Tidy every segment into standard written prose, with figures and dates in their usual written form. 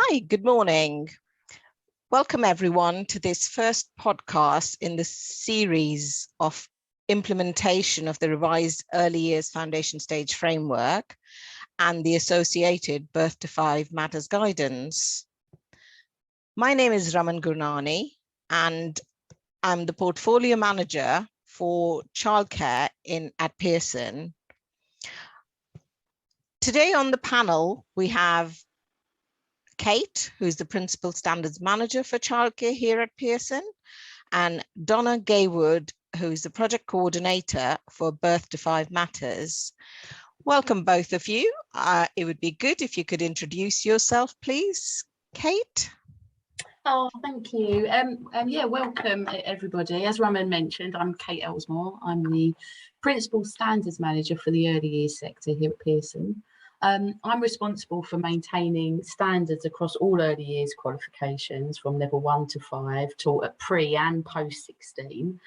Hi, good morning. Welcome everyone to this first podcast in the series of implementation of the revised early years foundation stage framework and the associated birth to 5 matters guidance. My name is Raman Gurnani and I'm the portfolio manager for childcare at Pearson. Today on the panel, we have Kate, who's the Principal Standards Manager for Childcare here at Pearson, and Donna Gaywood, who's the Project Coordinator for Birth to 5 Matters. Welcome, both of you. It would be good if you could introduce yourself, please. Kate? Oh, thank you. Yeah, welcome everybody. As Raman mentioned, I'm Kate Elsmore. I'm the Principal Standards Manager for the Early Years sector here at Pearson. I'm responsible for maintaining standards across all early years qualifications from level 1 to 5, taught at pre and post 16,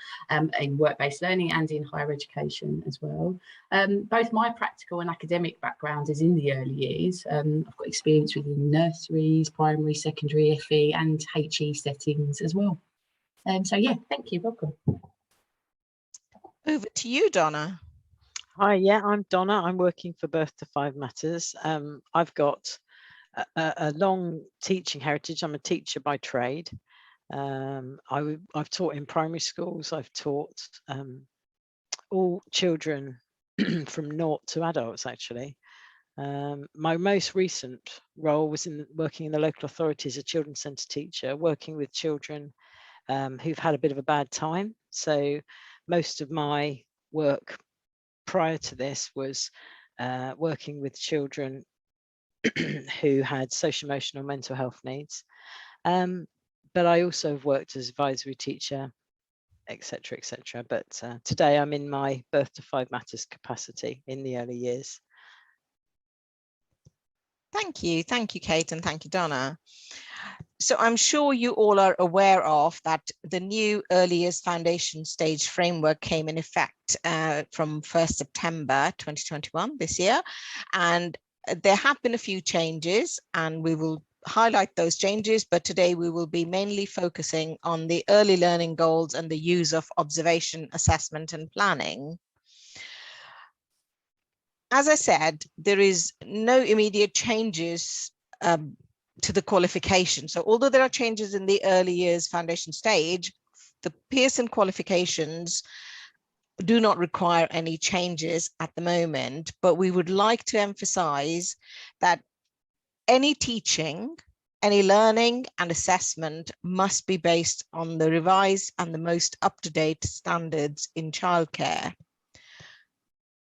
in work-based learning and in higher education as well. Both my practical and academic background is in the early years. I've got experience within nurseries, primary, secondary, FE and HE settings as well. So yeah, thank you, welcome. Over to you, Donna. Hi, yeah, I'm Donna. I'm working for Birth to 5 Matters. I've got a long teaching heritage. I'm a teacher by trade. I've taught in primary schools. I've taught all children from 0 to adults, actually. My most recent role was working in the local authority as a children's centre teacher, working with children who've had a bit of a bad time. So most of my work prior to this was working with children who had social, emotional, mental health needs. But I also have worked as advisory teacher, etc., etc. But today I'm in my Birth to 5 Matters capacity in the early years. Thank you, Kate, and thank you, Donna. So I'm sure you all are aware of that the new Early Years Foundation Stage Framework came in effect from 1st September 2021 this year. And there have been a few changes and we will highlight those changes, but today we will be mainly focusing on the early learning goals and the use of observation, assessment and planning. As I said, there is no immediate changes to the qualification. So although there are changes in the early years foundation stage, the Pearson qualifications do not require any changes at the moment, but we would like to emphasize that any teaching, any learning and assessment must be based on the revised and the most up-to-date standards in childcare.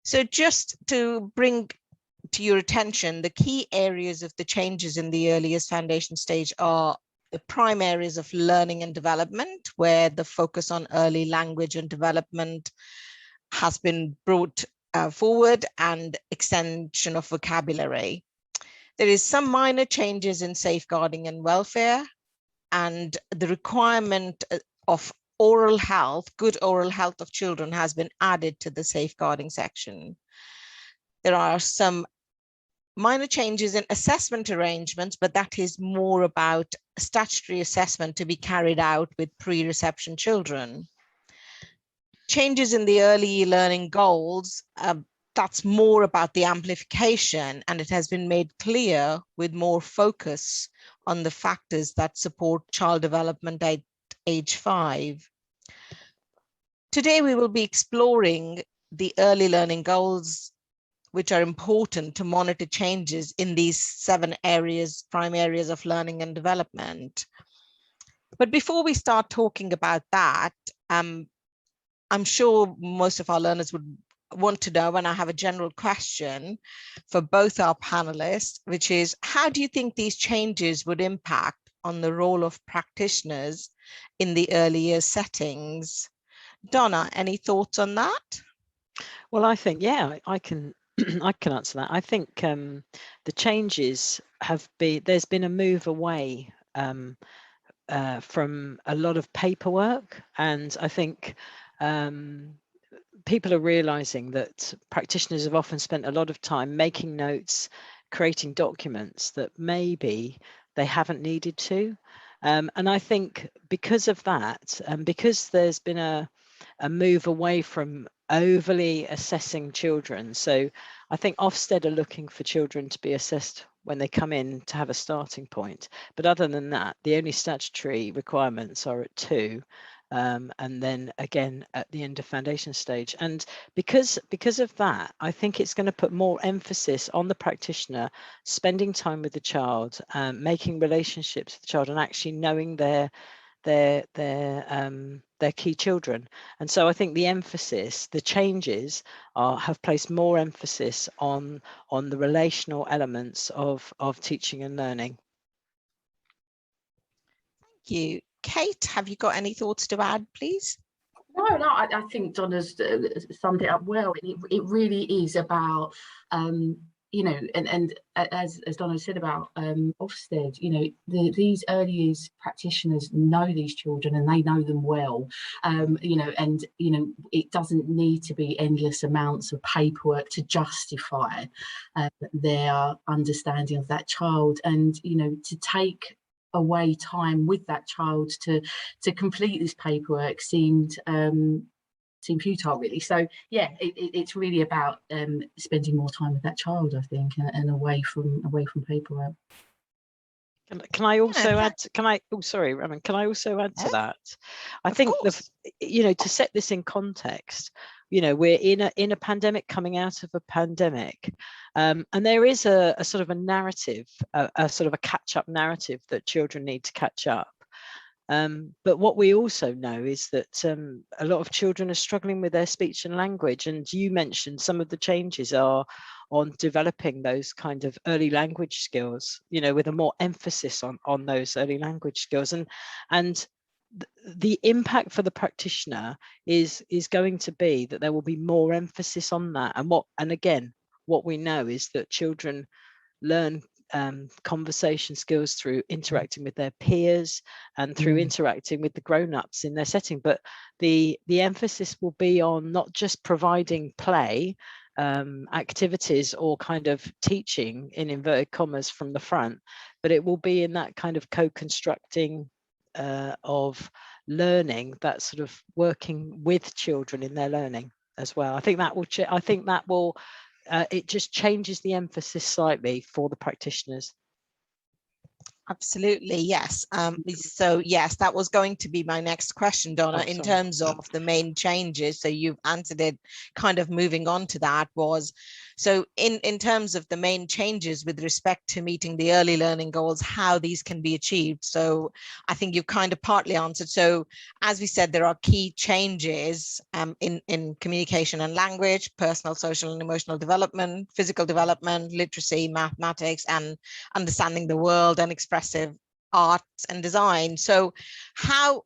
So just to bring to your attention, the key areas of the changes in the early years foundation stage are the prime areas of learning and development, where the focus on early language and development has been brought forward, and extension of vocabulary. There is some minor changes in safeguarding and welfare, and the requirement of oral health, good oral health of children has been added to the safeguarding section. There are some minor changes in assessment arrangements, but that is more about statutory assessment to be carried out with pre-reception children. Changes in the early learning goals, that's more about the amplification, and it has been made clear with more focus on the factors that support child development at age 5. Today we will be exploring the early learning goals, which are important to monitor changes in these 7 areas, prime areas of learning and development. But before we start talking about that, I'm sure most of our learners would want to know, and I have a general question for both our panelists, which is, how do you think these changes would impact on the role of practitioners in the early years settings? Donna, any thoughts on that? Well, I think, yeah, I can I can answer that. I think the changes have been, there's been a move away from a lot of paperwork, and I think people are realizing that practitioners have often spent a lot of time making notes, creating documents that maybe they haven't needed to. And I think because of that, and because there's been a move away from overly assessing children. So I think Ofsted are looking for children to be assessed when they come in to have a starting point. But other than that, the only statutory requirements are at 2. And then again at the end of foundation stage. And because of that, I think it's going to put more emphasis on the practitioner spending time with the child, making relationships with the child, and actually knowing their key children. And so I think the emphasis, the changes have placed more emphasis on the relational elements of teaching and learning. Thank you. Kate, have you got any thoughts to add, please? No, I think Donna's summed it up well. It really is about, you know, and as Donna said about Ofsted, you know, these early years practitioners know these children and they know them well, you know, and, you know, it doesn't need to be endless amounts of paperwork to justify their understanding of that child, and, you know, to take away time with that child to complete this paperwork seemed futile, really. So yeah, it's really about spending more time with that child, I think, and away from paperwork. Can I also add? Sorry, Raman. Can I also add to that? I think you know, to set this in context, you know, we're in a pandemic, coming out of a pandemic, and there is a sort of a narrative, a sort of a catch-up narrative that children need to catch up. But what we also know is that a lot of children are struggling with their speech and language, and you mentioned some of the changes are on developing those kind of early language skills, you know, with a more emphasis on those early language skills, and the impact for the practitioner is going to be that there will be more emphasis on that. And again, what we know is that children learn conversation skills through interacting with their peers and through interacting with the grown-ups in their setting. But the emphasis will be on not just providing play activities or kind of teaching in inverted commas from the front, but it will be in that kind of co-constructing of learning, that sort of working with children in their learning as well. I think that will it just changes the emphasis slightly for the practitioners. Absolutely, yes. So yes, that was going to be my next question, Donna, in terms of the main changes. So you've answered it, kind of moving on to that was, so in terms of the main changes with respect to meeting the early learning goals, how these can be achieved. So I think you've kind of partly answered. So as we said, there are key changes in communication and language, personal, social and emotional development, physical development, literacy, mathematics, and understanding the world and expressing arts and design. So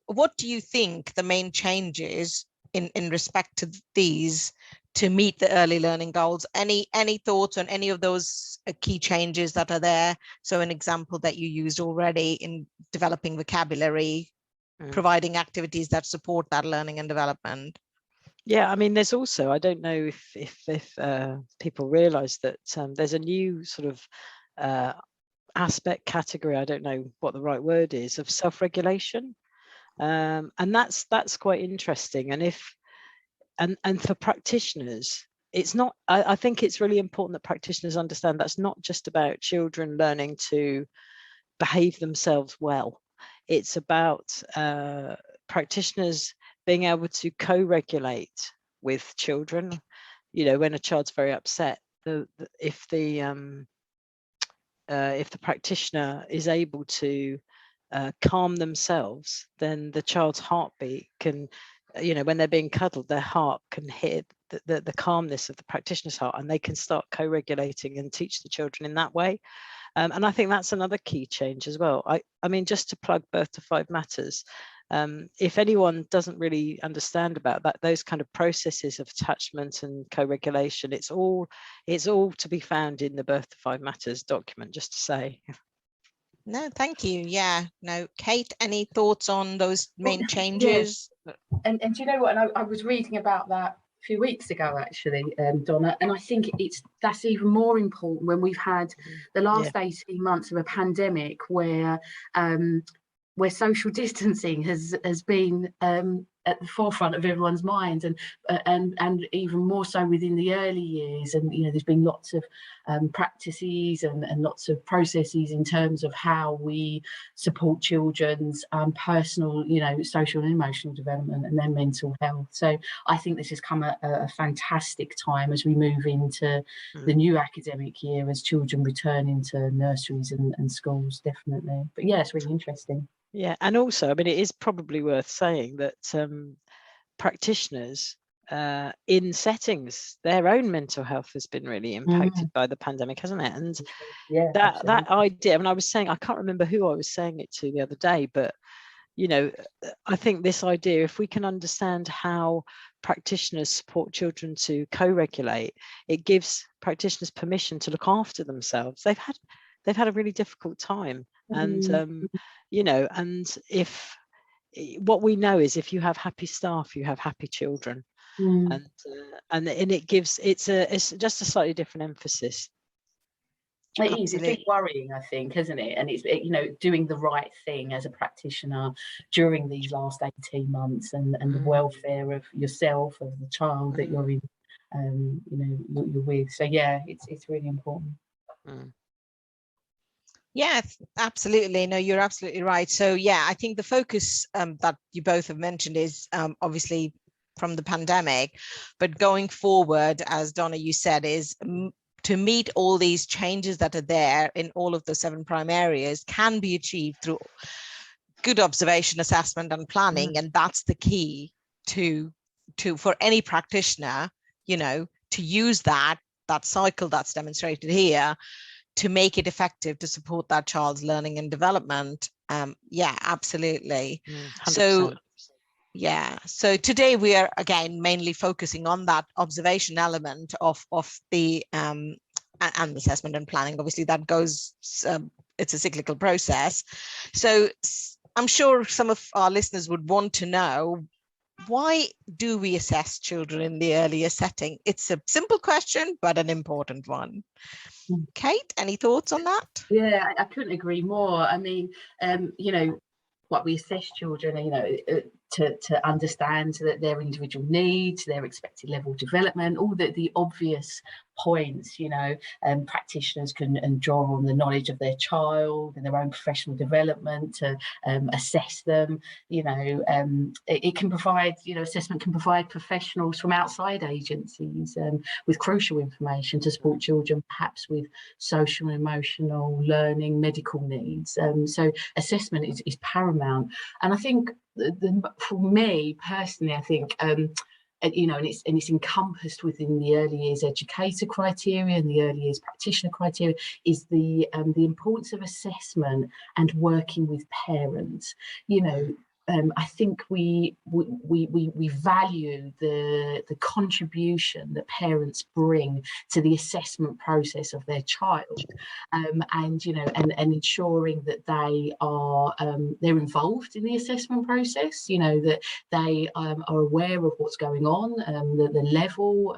what do you think the main changes in respect to these to meet the early learning goals? Any thoughts on any of those key changes that are there? So an example that you used already in developing vocabulary, providing activities that support that learning and development. Yeah, I mean, there's also, I don't know if people realize that there's a new sort of aspect category, I don't know what the right word is, of self-regulation, and that's quite interesting. And for practitioners, it's not, I think it's really important that practitioners understand that's not just about children learning to behave themselves well. It's about practitioners being able to co-regulate with children. You know, when a child's very upset, if the practitioner is able to calm themselves, then the child's heartbeat can, you know, when they're being cuddled, their heart can hit the calmness of the practitioner's heart, and they can start co-regulating and teach the children in that way. And I think that's another key change as well. I mean, just to plug Birth to 5 Matters, if anyone doesn't really understand about that, those kind of processes of attachment and co-regulation, it's all to be found in the Birth to 5 Matters document, just to say. No, thank you. Yeah, no, Kate, any thoughts on those main changes? And do you know what? And I was reading about that few weeks ago, actually, Donna, and I think that's even more important when we've had the last 18 months of a pandemic where social distancing has been at the forefront of everyone's mind, and even more so within the early years. And there's been lots of practices and lots of processes in terms of how we support children's personal, social and emotional development and their mental health. So I think this has come at a fantastic time as we move into the new academic year, as children return into nurseries and schools, definitely. But yeah, it's really interesting. Yeah, and also, I mean, it is probably worth saying that practitioners in settings, their own mental health has been really impacted by the pandemic, hasn't it? And that idea, I mean, I was saying, I can't remember who I was saying it to the other day, but I think this idea, if we can understand how practitioners support children to co-regulate, it gives practitioners permission to look after themselves. They've had a really difficult time, and and if what we know is, if you have happy staff, you have happy children, and it's just a slightly different emphasis. It is. It's been worrying, I think, isn't it? And it's doing the right thing as a practitioner during these last 18 months, and the welfare of yourself, of the child that you're in, you're with. So yeah, it's really important. Yes, absolutely. No, you're absolutely right. So yeah, I think the focus that you both have mentioned is obviously from the pandemic, but going forward, as Donna, you said, is to meet all these changes that are there in all of the 7 prime areas can be achieved through good observation, assessment and planning. And that's the key to for any practitioner, to use that cycle that's demonstrated here to make it effective to support that child's learning and development. Yeah, absolutely. 100%. So today we are again mainly focusing on that observation element of the and assessment and planning. Obviously that goes, it's a cyclical process. So I'm sure some of our listeners would want to know, why do we assess children in the earlier setting? It's a simple question, but an important one. Kate, any thoughts on that? Yeah, I couldn't agree more. I mean, what we assess children, to understand that their individual needs, their expected level of development, all the obvious points, practitioners can draw on the knowledge of their child and their own professional development to assess them. It can provide, assessment can provide professionals from outside agencies with crucial information to support children, perhaps with social and emotional learning, medical needs. So assessment is paramount. And I think for me personally, I think and it's encompassed within the early years educator criteria and the early years practitioner criteria, is the importance of assessment and working with parents. I think we value the contribution that parents bring to the assessment process of their child, and ensuring that they are they're involved in the assessment process. That they are aware of what's going on, the level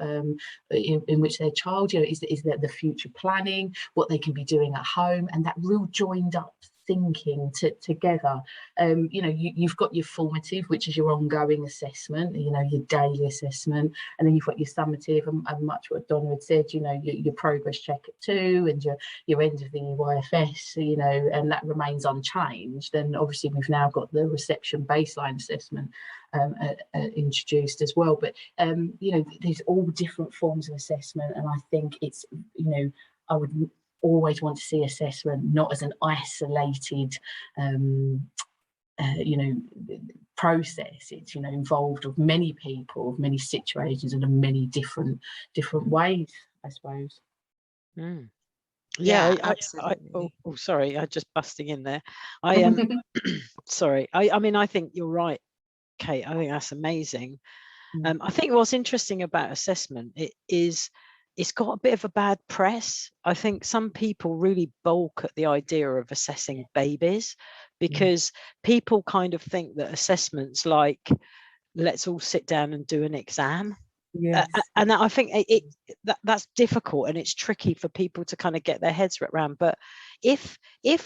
in which their child is the future planning, what they can be doing at home, and that real joined up thinking together. You've got your formative, which is your ongoing assessment, your daily assessment, and then you've got your summative, and much what Donna had said, your progress check at 2 and your end of the EYFS, and that remains unchanged. And obviously we've now got the reception baseline assessment introduced as well. But there's all different forms of assessment, and I think it's I would always want to see assessment not as an isolated process. It's involved with many people, of many situations, and in many different ways, I suppose. Yeah, absolutely. Sorry, I just busting in there. I am sorry. I mean, I think you're right, Kate. I think that's amazing. I think what's interesting about assessment, it's got a bit of a bad press. I think some people really balk at the idea of assessing babies, because people kind of think that assessments like, let's all sit down and do an exam. Yes. And I think that's difficult, and it's tricky for people to kind of get their heads around. But if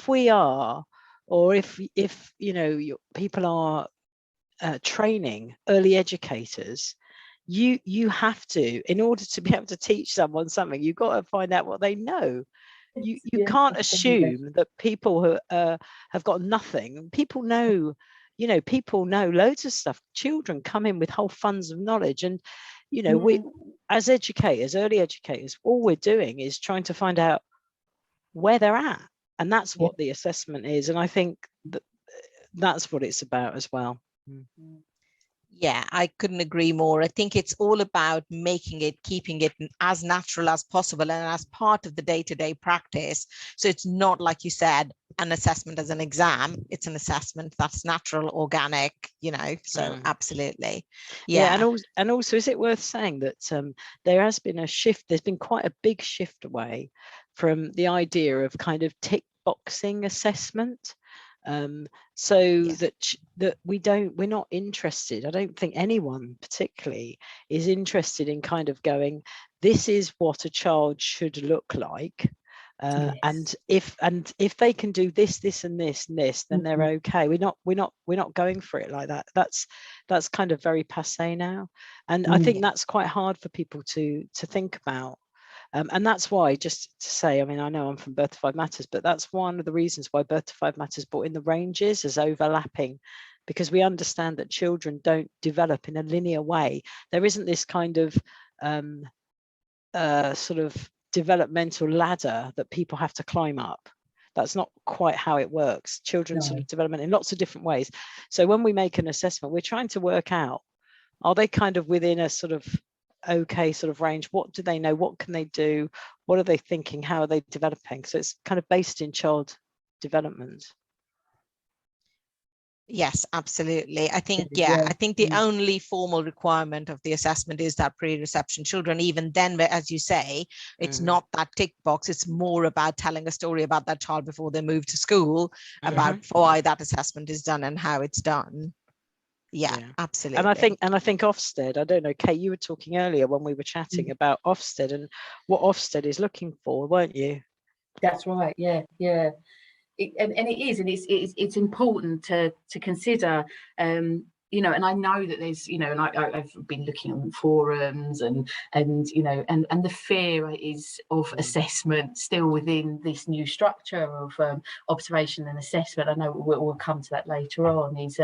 we are, or if you know, people are training early educators, you have to, in order to be able to teach someone something, you've got to find out what they know. You can't assume that people who have got nothing. People know, you know, people know loads of stuff. Children come in with whole funds of knowledge, and you know, we as educators, early educators, all we're doing is trying to find out where they're at, and that's what the assessment is. And I think that's what it's about as well. Yeah, I couldn't agree more. I think it's all about keeping it as natural as possible and as part of the day-to-day practice. So it's not, like you said, an assessment as an exam. It's an assessment that's natural, organic, you know, so absolutely. Yeah. And also, is it worth saying that there has been a shift, there's been quite a big shift away from the idea of kind of tick boxing assessment. That we're not interested. I don't think anyone particularly is interested in kind of going, this is what a child should look like, and if they can do this and this and this, then they're okay. We're not going for it like that. That's kind of very passé now, and I think that's quite hard for people to think about. And that's why, just to say, I mean, I know I'm from Birth to Five Matters, but that's one of the reasons why Birth to Five Matters brought in the ranges as overlapping, because we understand that children don't develop in a linear way. There isn't this kind of sort of developmental ladder that people have to climb up. That's not quite how it works. Children sort of development in lots of different ways. So when we make an assessment, we're trying to work out, are they kind of within a sort of okay sort of range? What do they know? What can they do? What are they thinking? How are they developing? So it's kind of based in child development. Yes, absolutely. I think the only formal requirement of the assessment is that pre-reception children. Even then, as you say, it's not that tick box. It's more about telling a story about that child before they move to school, about why that assessment is done and how it's done. Yeah, absolutely. And I think Ofsted, I don't know, Kate, you were talking earlier when we were chatting about Ofsted and what Ofsted is looking for, weren't you? That's right. Yeah. And it's important to consider, you know, and I know that there's, you know, and I've been looking on forums and you know, and the fear is of assessment still within this new structure of observation and assessment. I know we'll come to that later on. Is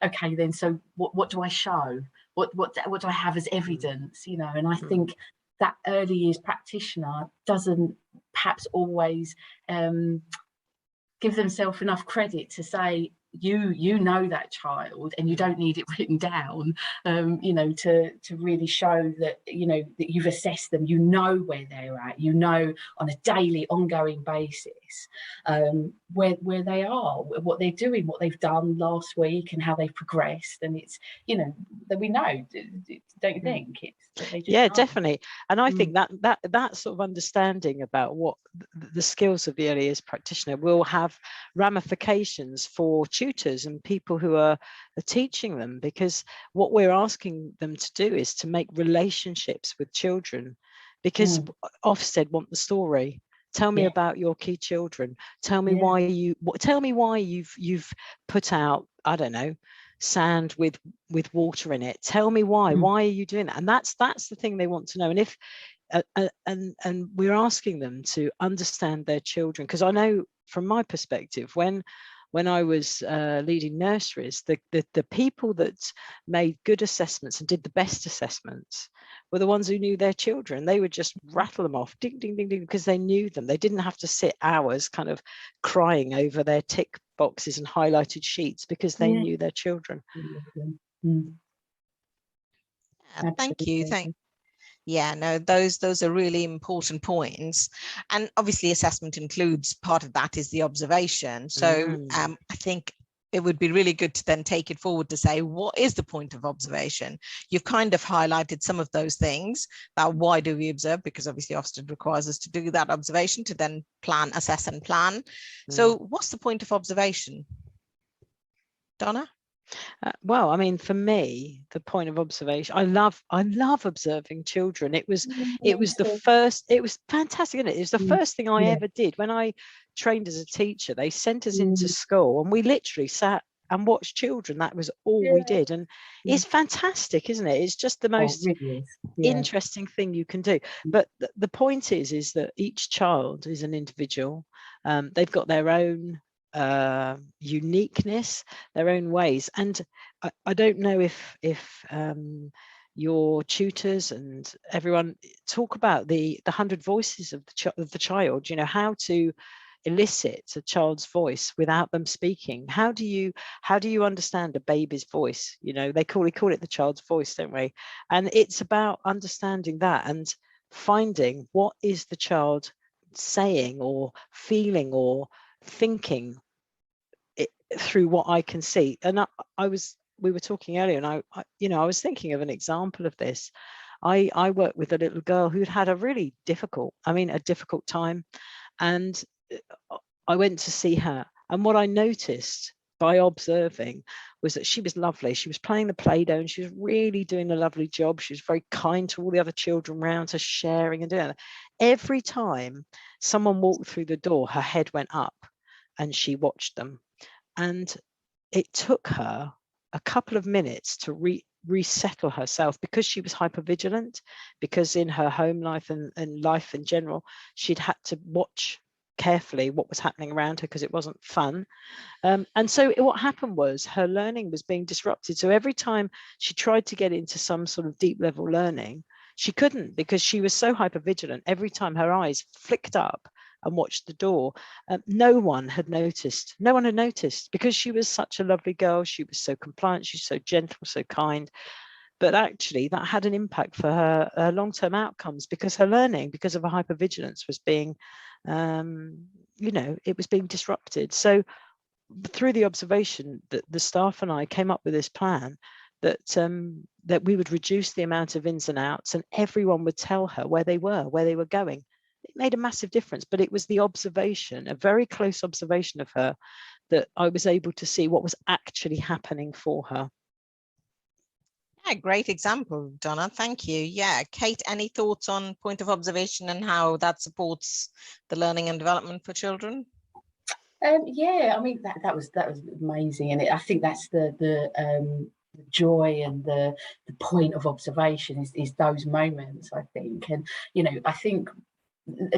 okay, then, so what do I show? What do I have as evidence? You know, and I think that early years practitioner doesn't perhaps always give themselves enough credit to say, you know that child and you don't need it written down, you know, to really show that, you know, that you've assessed them, you know where they're at, you know on a daily ongoing basis where they are, what they're doing, what they've done last week and how they've progressed. And it's, you know, that we know, don't you think? Definitely. And I think that sort of understanding about what the skills of the early years practitioner will have ramifications for tutors and people who are teaching them, because what we're asking them to do is to make relationships with children, because Ofsted want the story. Tell me about your key children. Tell me why you've put out, I don't know, sand with water in it. Tell me why. Why are you doing that? And that's the thing they want to know. And if and we're asking them to understand their children, because I know from my perspective, when I was leading nurseries, the people that made good assessments and did the best assessments were the ones who knew their children. They would just rattle them off, ding, ding, ding, ding, because they knew them. They didn't have to sit hours kind of crying over their tick boxes and highlighted sheets, because they knew their children. Thank you. Yeah, no, those are really important points. And obviously assessment includes, part of that is the observation. So I think it would be really good to then take it forward to say, what is the point of observation? You've kind of highlighted some of those things about why do we observe, because obviously Ofsted requires us to do that observation to then plan, assess and plan. So what's the point of observation? Donna? Well, I mean, for me, the point of observation, I love observing children. It was fantastic, isn't it? It was the first thing I ever did when I trained as a teacher. They sent us into school and we literally sat and watched children. That was all we did. And it's fantastic, isn't it? It's just the most interesting thing you can do. But the point is that each child is an individual. They've got their own uniqueness, their own ways, and I don't know if your tutors and everyone talk about the 100 voices of the child, you know, how to elicit a child's voice without them speaking. How do you understand a baby's voice? You know, they call it the child's voice, don't we? And it's about understanding that and finding what is the child saying or feeling or thinking through what I can see. And we were talking earlier, and I was thinking of an example of this. I worked with a little girl who'd had a really difficult time, and I went to see her, and what I noticed by observing was that she was lovely. She was playing the Play-Doh and she was really doing a lovely job. She was very kind to all the other children around her, sharing and doing that. Every time someone walked through the door, her head went up and she watched them. And it took her a couple of minutes to resettle herself, because she was hypervigilant, because in her home life and life in general, she'd had to watch carefully what was happening around her because it wasn't fun. And so what happened was her learning was being disrupted. So every time she tried to get into some sort of deep level learning, she couldn't, because she was so hypervigilant. Every time her eyes flicked up and watched the door, no one had noticed because she was such a lovely girl. She was so compliant, she's so gentle, so kind. But actually that had an impact for her long-term outcomes, because her learning, because of her hypervigilance, was being it was being disrupted. So through the observation, that the staff and I came up with this plan that we would reduce the amount of ins and outs, and everyone would tell her where they were going. It made a massive difference, but it was the observation, a very close observation of her, that I was able to see what was actually happening for her. Yeah, great example, Donna. Thank you. Yeah, Kate, any thoughts on point of observation and how that supports the learning and development for children? Yeah, I mean that was amazing, and I think that's the joy and the point of observation is those moments, I think. And I think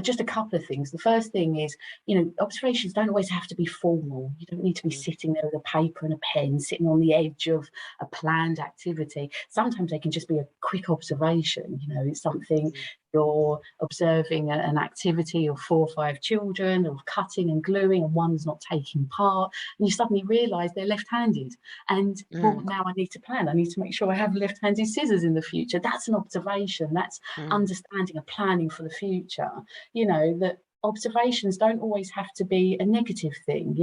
just a couple of things. The first thing is, observations don't always have to be formal. You don't need to be sitting there with a paper and a pen, sitting on the edge of a planned activity. Sometimes they can just be a quick observation. It's something you're observing an activity of 4 or 5 children of cutting and gluing, and one's not taking part, and you suddenly realise they're left-handed, and well, now I need to plan. I need to make sure I have left-handed scissors in the future. That's an observation. That's understanding and planning for the future. That observations don't always have to be a negative thing.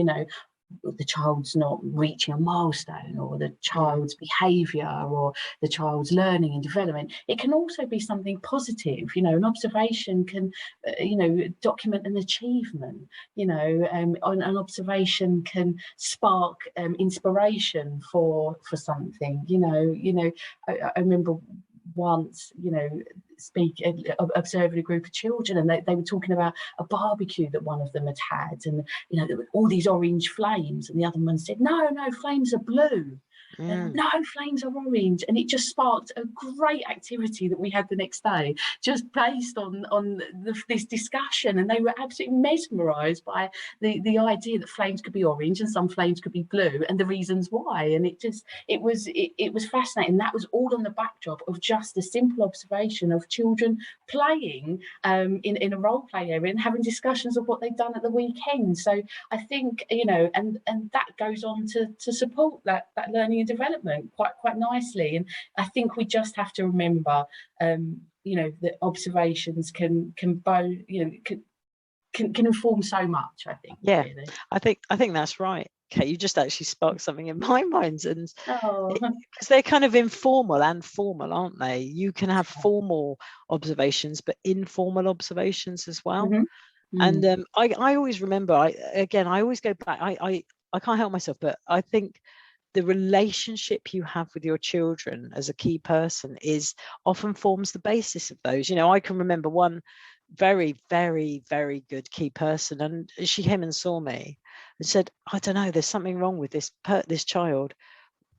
The child's not reaching a milestone, or the child's behaviour, or the child's learning and development. It can also be something positive. An observation can document an achievement. An observation can spark inspiration for something. I remember once observing a group of children, and they were talking about a barbecue that one of them had, and there were all these orange flames, and the other one said, no, flames are blue. No, flames are orange. And it just sparked a great activity that we had the next day, just based on this discussion. And they were absolutely mesmerised by the idea that flames could be orange and some flames could be blue, and the reasons why. And it was fascinating. That was all on the backdrop of just a simple observation of children playing in a role play area and having discussions of what they've done at the weekend. So I think, and that goes on to support that learning and development quite nicely. And I think we just have to remember that observations can both can inform so much, I think. Yeah, really. I think that's right. Okay, you just actually sparked something in my mind, and because they're kind of informal and formal, aren't they? You can have formal observations, but informal observations as well. And I always remember, I always go back. I can't help myself, but I think the relationship you have with your children as a key person is often forms the basis of those. You know, I can remember one very, very, very good key person, and she came and saw me and said, I don't know, there's something wrong with this child.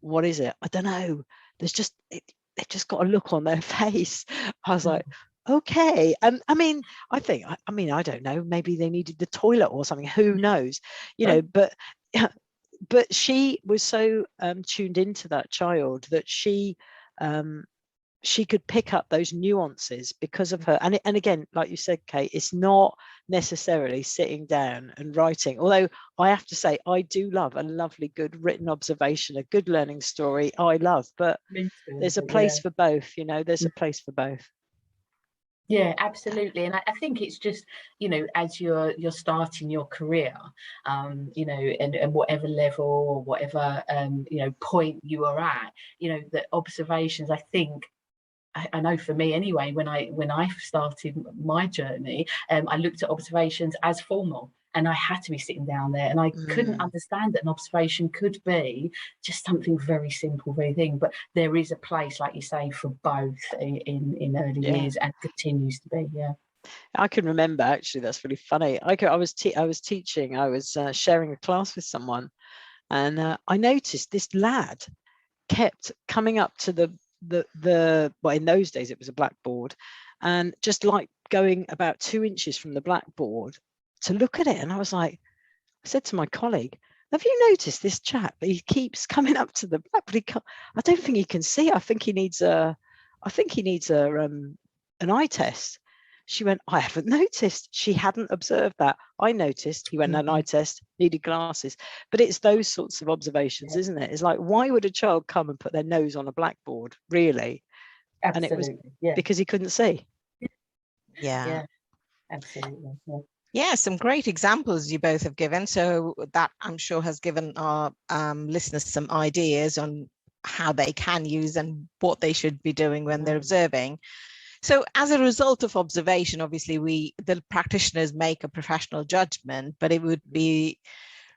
What is it? I don't know. There's just they've just got a look on their face. I was like, okay. And I mean, I don't know, maybe they needed the toilet or something, who knows, you know, but she was so tuned into that child that she could pick up those nuances because of her. And again, like you said, Kate, it's not necessarily sitting down and writing. Although I have to say, I do love a lovely, good written observation, a good learning story. I love, but there's a place for both, you know, there's a place for both. Yeah, absolutely. And I think it's just, you know, as you're starting your career, you know, and whatever level or whatever, you know, point you are at, you know, the observations, I think, I know for me anyway, when I started my journey, I looked at observations as formal, and I had to be sitting down there, and I couldn't understand that an observation could be just something very simple, very thing. But there is a place, like you say, for both in early years, and continues to be. Yeah. I can remember, actually, that's really funny. I was teaching, I was sharing a class with someone, and I noticed this lad kept coming up to the well, in those days it was a blackboard, and just like going about 2 inches from the blackboard to look at it. And I said to my colleague, have you noticed this chap? He keeps coming up to the blackboard. I don't think he can see. I think he needs an eye test. She went, I haven't noticed. She hadn't observed that. I noticed. He went, an eye test, needed glasses. But it's those sorts of observations, isn't it? It's like, why would a child come and put their nose on a blackboard, really? Absolutely. And it was because he couldn't see. Yeah. Absolutely. Yeah, some great examples you both have given. So that, I'm sure, has given our listeners some ideas on how they can use and what they should be doing when they're observing. So as a result of observation, obviously, the practitioners make a professional judgment, but it would be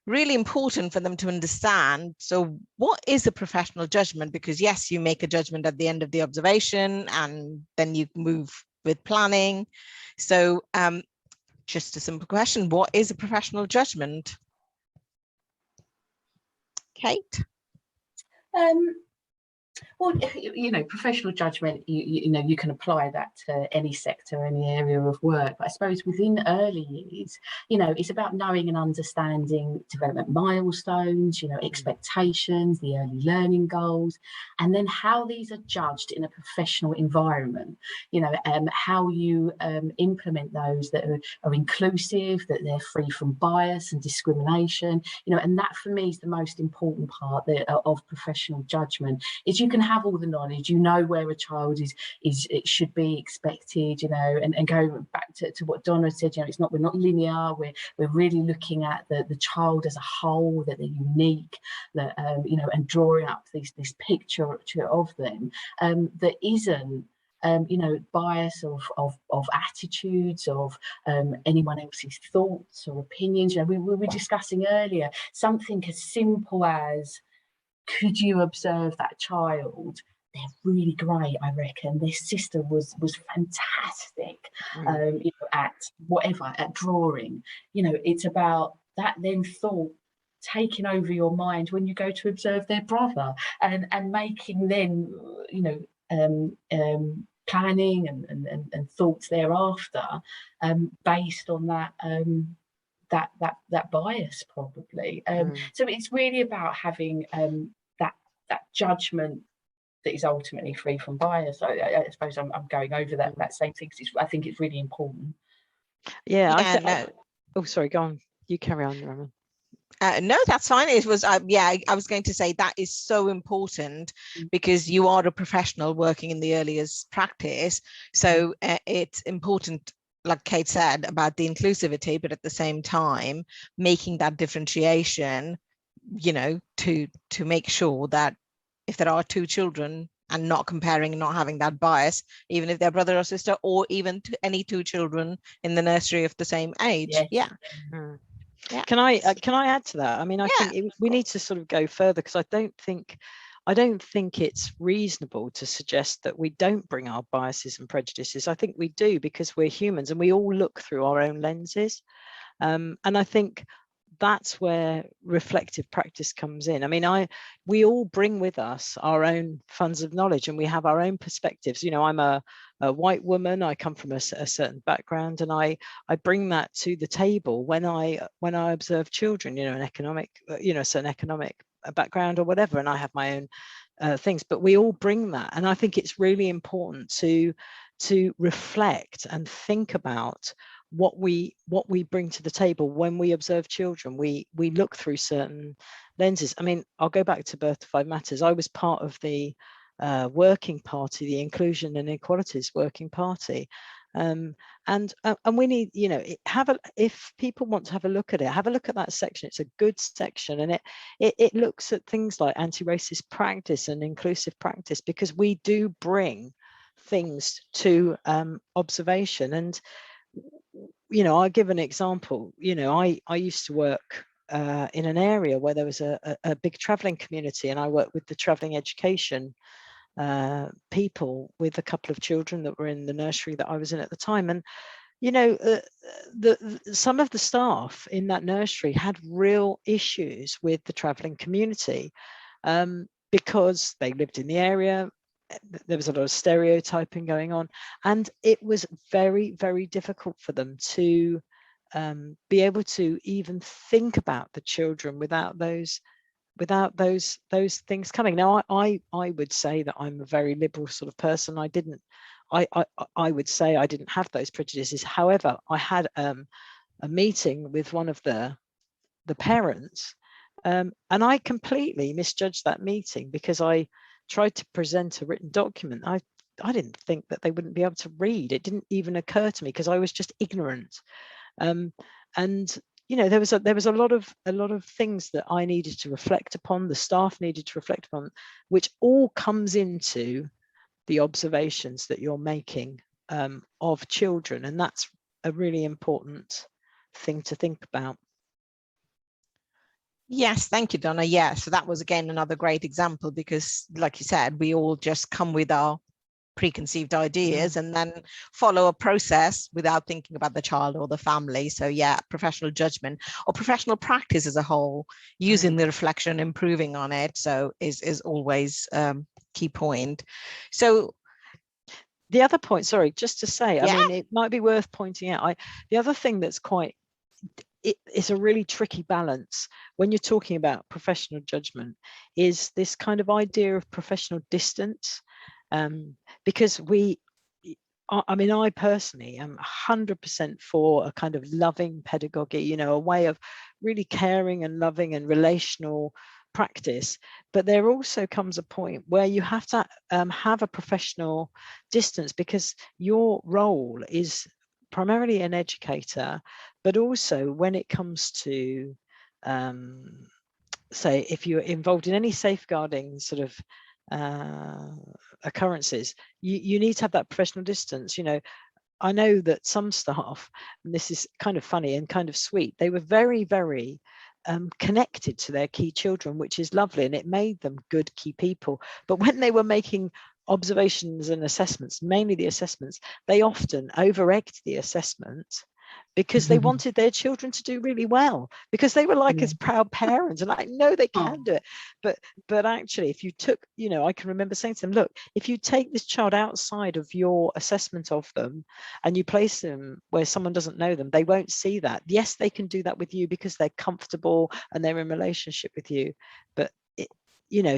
really important for them to understand, so what is a professional judgment? Because yes, you make a judgment at the end of the observation, and then you move with planning. So just a simple question, what is a professional judgment? Kate? Well, you know, professional judgment, you know, you can apply that to any sector, any area of work. But I suppose within early years, you know, it's about knowing and understanding development milestones, you know, expectations, the early learning goals, and then how these are judged in a professional environment, you know, how you implement those that are inclusive, that they're free from bias and discrimination, you know, and that for me is the most important part of professional judgment. Is you can have all the knowledge, you know where a child is it should be expected, you know, and go back to what Donna said, you know, we're not linear, we're really looking at the child as a whole, that they're unique, that you know, and drawing up this picture of them that isn't you know, bias of attitudes, of anyone else's thoughts or opinions. You know, we were discussing earlier something as simple as, could you observe that child? They're really great, I reckon. Their sister was fantastic, you know, at whatever, at drawing. You know, it's about that then thought taking over your mind when you go to observe their brother, and making then, you know, planning and thoughts thereafter based on that that bias, probably. So it's really about having that judgment that is ultimately free from bias. I suppose I'm going over that same thing, because I think it's really important. Oh, sorry, go on. You carry on, Roman. No, that's fine. It was, I was going to say that is so important, because you are a professional working in the early years practice. So it's important, like Kate said, about the inclusivity, but at the same time, making that differentiation, you know, to make sure that if there are two children, and not comparing, not having that bias, even if they're brother or sister, or even to any two children in the nursery of the same age. Yes. Yeah. Yeah. Can I add to that? I mean, I think we need to sort of go further, because I don't think it's reasonable to suggest that we don't bring our biases and prejudices. I think we do, because we're humans and we all look through our own lenses. And I think that's where reflective practice comes in. I mean, we all bring with us our own funds of knowledge, and we have our own perspectives. You know, I'm a white woman. I come from a certain background, and I bring that to the table when I observe children. You know, an economic, a certain economic background or whatever, and I have my own things. But we all bring that, and I think it's really important to reflect and think about what we bring to the table when we observe children. We look through certain lenses. I mean, I'll go back to Birth to Five Matters. I was part of the working party, the Inclusion and Equalities Working Party, and we need, if people want to have a look at it, have a look at that section. It's a good section, and it looks at things like anti-racist practice and inclusive practice, because we do bring things to observation. And I'll give an example. I used to work in an area where there was a big traveling community, and I worked with the traveling education people with a couple of children that were in the nursery that I was in at the time. And some of the staff in that nursery had real issues with the traveling community, because they lived in the area. There was a lot of stereotyping going on, and it was very, very difficult for them to be able to even think about the children without those things coming. Now, I would say that I'm a very liberal sort of person. I would say I didn't have those prejudices. However, I had a meeting with one of the parents, and I completely misjudged that meeting, because I tried to present a written document. I didn't think that they wouldn't be able to read. It didn't even occur to me, because I was just ignorant. And there was a lot of things that I needed to reflect upon, the staff needed to reflect upon, which all comes into the observations that you're making of children. And that's a really important thing to think about. Yes, thank you, Donna. Yeah, so that was, again, another great example, because like you said, we all just come with our preconceived ideas and then follow a process without thinking about the child or the family. So yeah, professional judgment or professional practice as a whole, using the reflection, improving on it, so is always key point. So the other point, sorry, just to say, I mean, it might be worth pointing out, the other thing that's it's a really tricky balance when you're talking about professional judgment, is this kind of idea of professional distance, because I personally am 100% for a kind of loving pedagogy, a way of really caring and loving and relational practice. But there also comes a point where you have to have a professional distance, because your role is primarily an educator, but also when it comes to say, if you're involved in any safeguarding sort of occurrences, you need to have that professional distance. I know that some staff, and this is kind of funny and kind of sweet, they were very, very connected to their key children, which is lovely, and it made them good key people. But when they were making observations and assessments, mainly the assessments, they often over-egged the assessment, because they wanted their children to do really well, because they were like as proud parents, and I know they can do it. But actually, if you took, I can remember saying to them, look, if you take this child outside of your assessment of them and you place them where someone doesn't know them, they won't see that. Yes, they can do that with you because they're comfortable and they're in relationship with you, but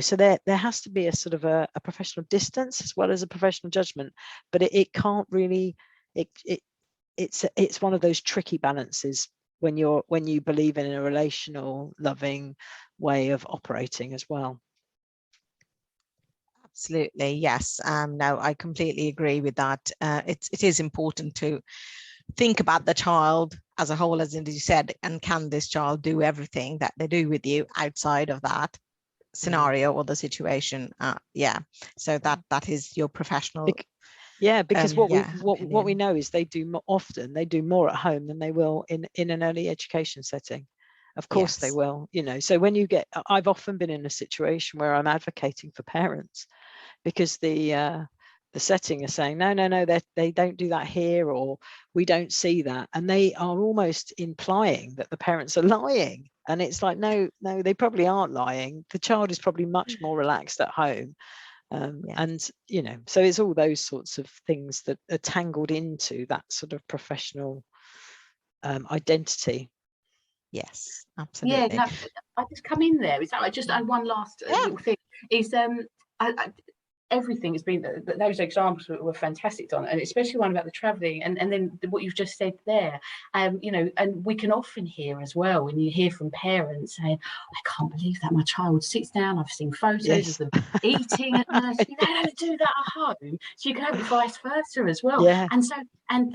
so there has to be a sort of a professional distance as well as a professional judgment. But it can't really, it's one of those tricky balances when you believe in a relational, loving way of operating as well. Absolutely, yes. No, I completely agree with that. It is important to think about the child as a whole, as you said, and can this child do everything that they do with you outside of that scenario or the situation? So that is your professional Yeah, because what opinion. we know is they do more at home than they will in an early education setting. Of course they Yes. will, you know. So when I've often been in a situation where I'm advocating for parents because the setting is saying no, they don't do that here, or we don't see that, and they are almost implying that the parents are lying. And it's like, no, they probably aren't lying. The child is probably much more relaxed at home. And you know, so it's all those sorts of things that are tangled into that sort of professional identity. Yes, Yeah, absolutely. no, I just come in there. Is that I just add one last little thing? Is everything has been, those examples were fantastic, Donna, and especially one about the travelling, and then what you've just said there. You know, and we can often hear as well, when you hear from parents saying, I can't believe that my child sits down, I've seen photos of them eating at nursery, they don't do that at home. So you can hope vice versa as well. Yeah. And so, and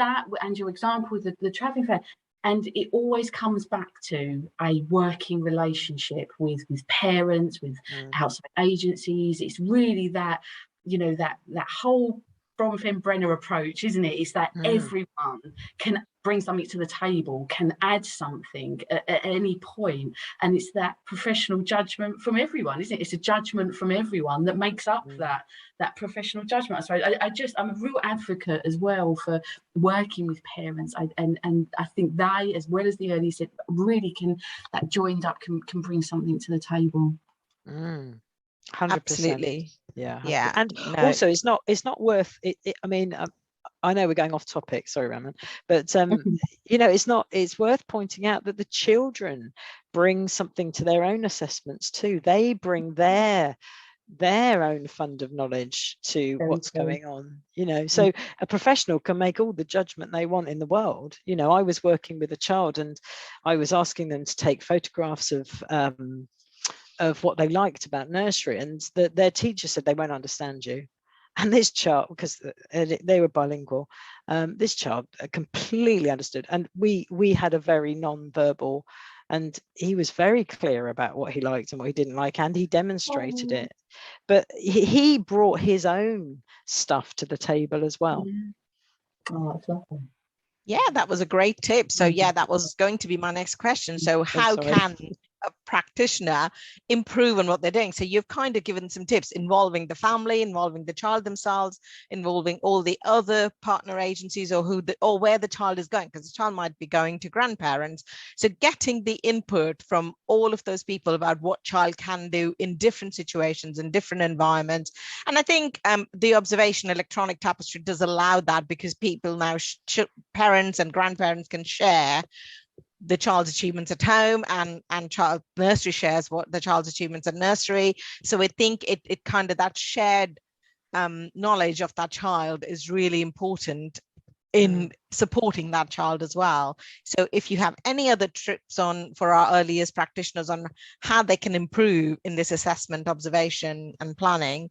your example with the travelling fan, and it always comes back to a working relationship with parents, with outside agencies. It's really that, you know, that whole Bronfen-Brenner approach, isn't it? It's that everyone can bring something to the table, can add something at any point, and it's that professional judgment from everyone, isn't it? It's a judgment from everyone that makes up that professional judgment. So I'm a real advocate as well for working with parents, and I think they, as well as the early set, really can, that joined up can bring something to the table. 100%. Absolutely. Yeah. Yeah. And no. also it's not worth it. I mean, I know we're going off topic, sorry Raman, but you know, it's worth pointing out that the children bring something to their own assessments too. They bring their own fund of knowledge to what's going on, you know. So a professional can make all the judgment they want in the world. You know, I was working with a child and I was asking them to take photographs of what they liked about nursery, and their teacher said they won't understand you. And this child, because they were bilingual, this child completely understood. And we had a very non-verbal, and he was very clear about what he liked and what he didn't like, and he demonstrated it. But he brought his own stuff to the table as well. Oh, that's lovely. Yeah, that was a great tip. So yeah, that was going to be my next question. So how can a practitioner improve on what they're doing? So you've kind of given some tips involving the family, involving the child themselves, involving all the other partner agencies, or or where the child is going, because the child might be going to grandparents. So getting the input from all of those people about what child can do in different situations, in different environments. And I think the observation electronic tapestry does allow that, because people now, parents and grandparents, can share the child's achievements at home, and child nursery shares what the child's achievements at nursery. So I think it kind of, that shared knowledge of that child is really important in supporting that child as well. So if you have any other tips for our early years practitioners on how they can improve in this assessment, observation and planning,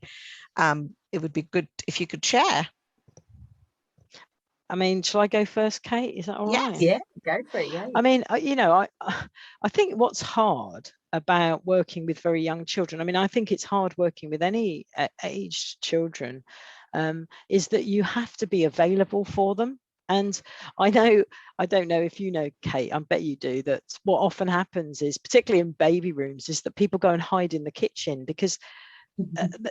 it would be good if you could share. I mean, shall I go first, Kate? Is that all right? Yeah, go for it. Yeah. I mean, you know, I think what's hard about working with very young children, I mean, I think it's hard working with any aged children, is that you have to be available for them. And I don't know if you know, Kate, I bet you do, that what often happens is, particularly in baby rooms, is that people go and hide in the kitchen because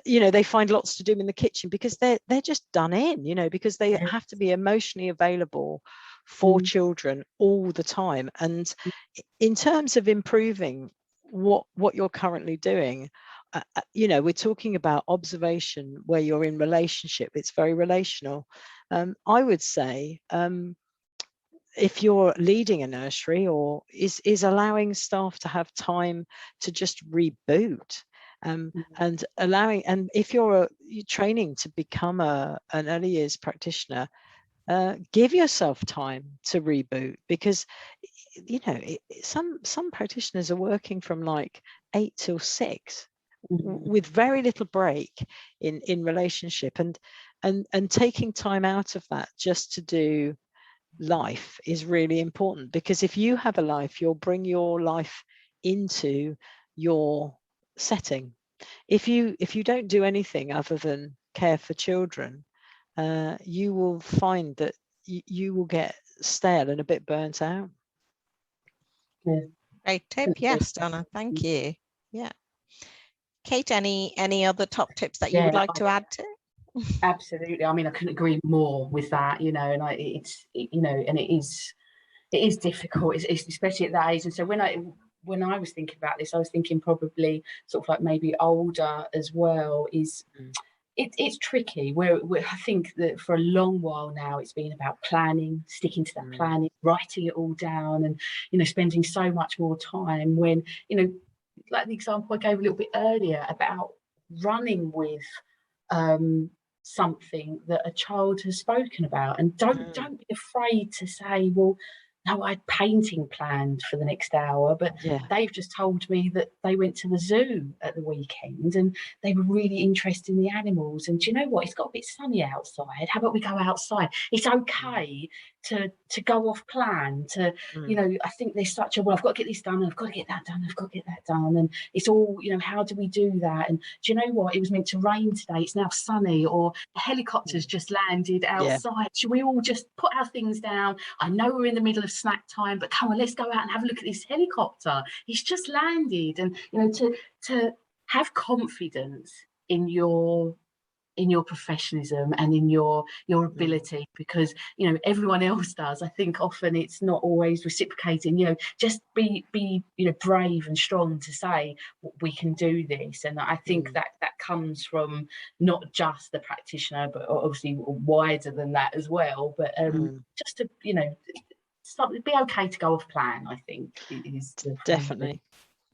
you know, they find lots to do in the kitchen because they're just done in, you know, because they have to be emotionally available for children all the time. And in terms of improving what you're currently doing, you know, we're talking about observation where you're in relationship. It's very relational. I would say if you're leading a nursery, or is allowing staff to have time to just reboot. And allowing, and if you're training to become an early years practitioner, give yourself time to reboot, because you know, some practitioners are working from like 8 till 6 with very little break in relationship, and taking time out of that just to do life is really important, because if you have a life, you'll bring your life into your setting. If you don't do anything other than care for children, you will find that you will get stale and a bit burnt out. Yeah. Great tip. Yes, Donna, thank you. Yeah. Kate, any other top tips that you would like to add to? Absolutely. I mean, I couldn't agree more with that, and and it is difficult, it's especially at that age. And so when I was thinking about this, I was thinking probably sort of like maybe older as well. It's tricky. Where I think that for a long while now, it's been about planning, sticking to that planning, writing it all down, and spending so much more time when like the example I gave a little bit earlier about running with something that a child has spoken about. And don't be afraid to say, well, no, I had painting planned for the next hour, but they've just told me that they went to the zoo at the weekend and they were really interested in the animals. And do you know what? It's got a bit sunny outside. How about we go outside? It's okay to go off plan, I think there's such a, well, I've got to get this done, I've got to get that done, I've got to get that done. And it's all, how do we do that? And do you know what? It was meant to rain today. It's now sunny, or a helicopter's just landed outside. Should we all just put our things down? I know we're in the middle of snack time, but come on, let's go out and have a look at this helicopter. It's just landed. And, to have confidence in your professionalism and in your ability, because everyone else does. I think often it's not always reciprocating. Just be brave and strong to say we can do this. And I think that comes from not just the practitioner, but obviously wider than that as well. But just to be okay to go off plan, I think is definitely.